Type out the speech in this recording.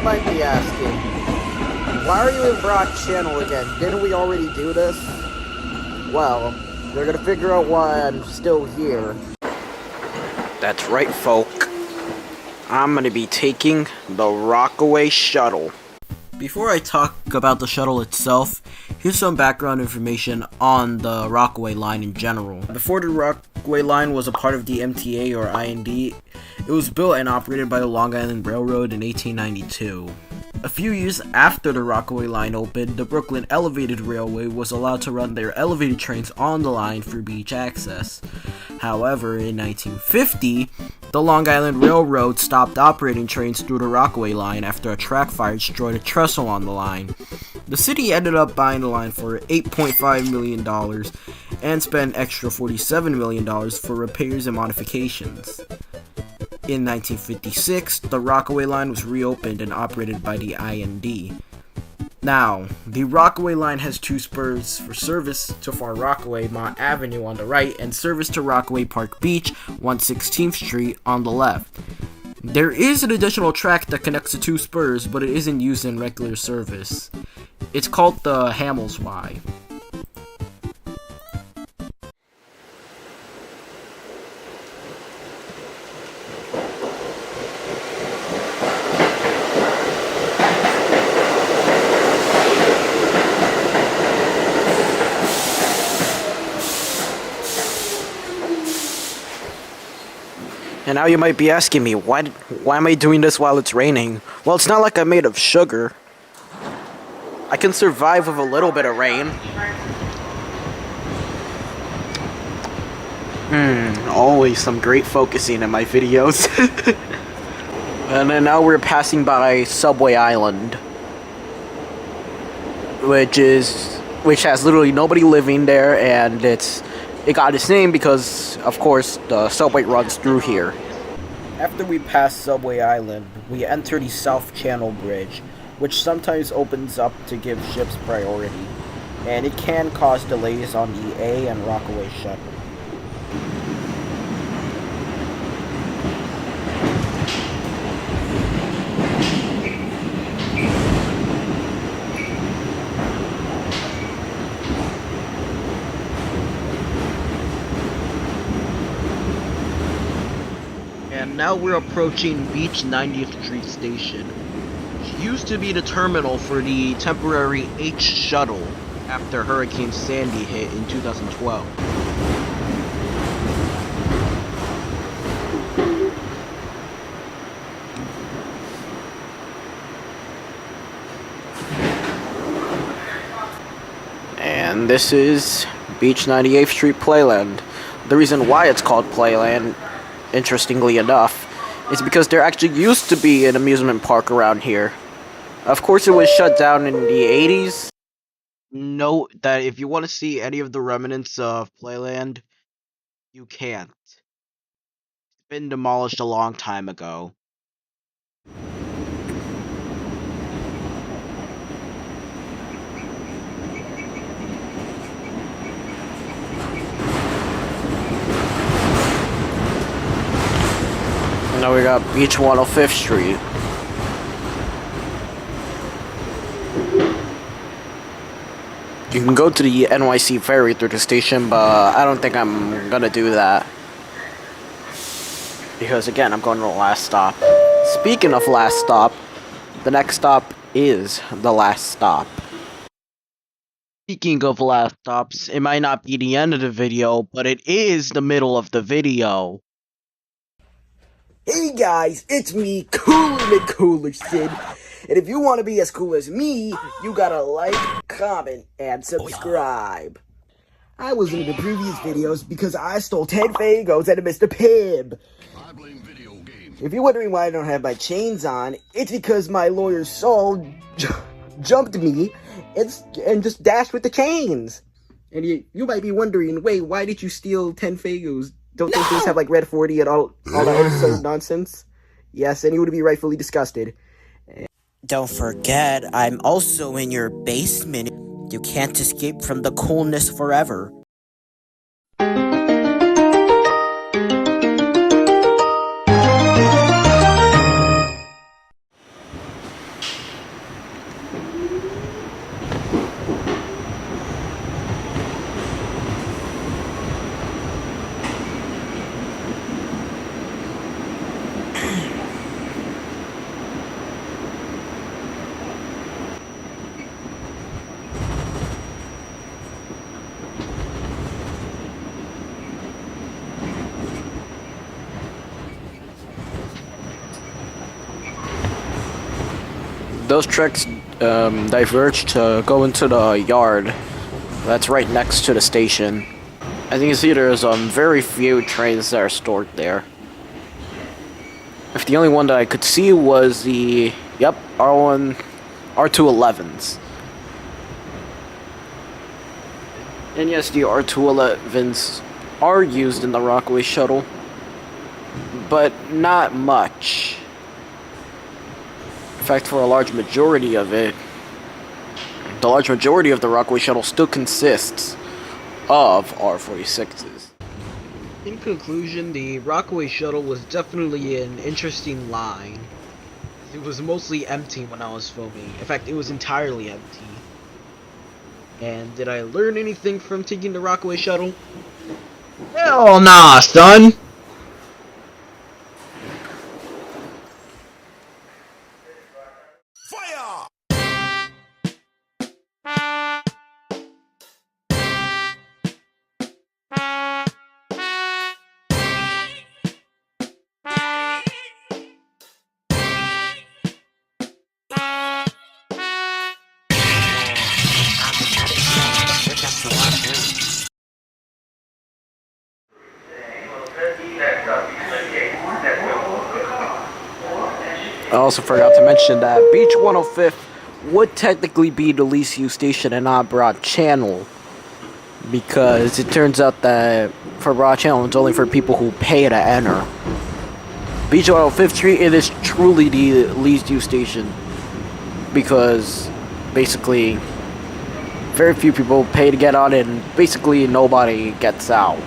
you might be asking, why are you in Brock's channel again? Didn't we already do this? Well, you're gonna figure out why I'm still here. That's right, folk. I'm gonna be taking the Rockaway Shuttle. Before I talk about the shuttle itself, here's some background information on the Rockaway line in general. Before the Rockaway line was a part of the MTA or IND, it was built and operated by the Long Island Railroad in 1892. A few years after the Rockaway line opened, the Brooklyn Elevated Railway was allowed to run their elevated trains on the line for beach access. However, in 1950, the Long Island Railroad stopped operating trains through the Rockaway line after a track fire destroyed a trestle on the line. The city ended up buying the line for $8.5 million and spent an extra $47 million for repairs and modifications. In 1956, the Rockaway line was reopened and operated by the IND. Now, the Rockaway line has two spurs for service to Far Rockaway, Mott Avenue on the right, and service to Rockaway Park Beach, 116th Street on the left. There is an additional track that connects the two spurs, but it isn't used in regular service. It's called the Hamels Y. And now you might be asking me, why am I doing this while it's raining? Well, it's not like I'm made of sugar. I can survive with a little bit of rain. Always some great focusing in my videos. And then now we're passing by Subway Island, which has literally nobody living there, and it got its name because, of course, the subway runs through here. After we pass Subway Island, we enter the South Channel Bridge, which sometimes opens up to give ships priority, and it can cause delays on the A and Rockaway Shuttle. And now we're approaching Beach 90th Street Station, which used to be the terminal for the temporary H Shuttle after Hurricane Sandy hit in 2012. And this is Beach 98th Street Playland. The reason why it's called Playland, interestingly enough, is because there actually used to be an amusement park around here. Of course, it was shut down in the 80s. Note that if you want to see any of the remnants of Playland, you can't. It's been demolished a long time ago. Now we got Beach 105th Street. You can go to the NYC ferry through the station, but I don't think I'm gonna do that. Because again, I'm going to the last stop. Speaking of last stop, the next stop is the last stop. Speaking of last stops, it might not be the end of the video, but it is the middle of the video. Hey guys, it's me, Cooler Sid. And if you want to be as cool as me, you gotta like, comment, and subscribe. I was in the previous videos because I stole 10 Fagos at a Mr. Pibb. I blame video games. If you're wondering why I don't have my chains on, it's because my lawyer Saul jumped me and just dashed with the chains. And you might be wondering, wait, why did you steal 10 Fagos? Don't those things have like red 40 and all that other sort of nonsense? Yes, and you would be rightfully disgusted. Don't forget, I'm also in your basement. You can't escape from the coolness forever. those tracks diverge to go into the yard. That's right next to the station. As you can see, there's very few trains that are stored there. If the only one that I could see was the R211s. And yes, the R211s are used in the Rockaway Shuttle, but not much. In fact, for a large majority of it, the large majority of the Rockaway Shuttle still consists of R46s. In conclusion, the Rockaway Shuttle was definitely an interesting line. It was mostly empty when I was filming. In fact, it was entirely empty. And did I learn anything from taking the Rockaway Shuttle? Hell nah, son! Fire! I also forgot to mention that Beach 105th would technically be the least used station in our broad channel, because it turns out that for broad channel it's only for people who pay to enter. Beach 105th Street, it is truly the least used station, because basically very few people pay to get on and basically nobody gets out.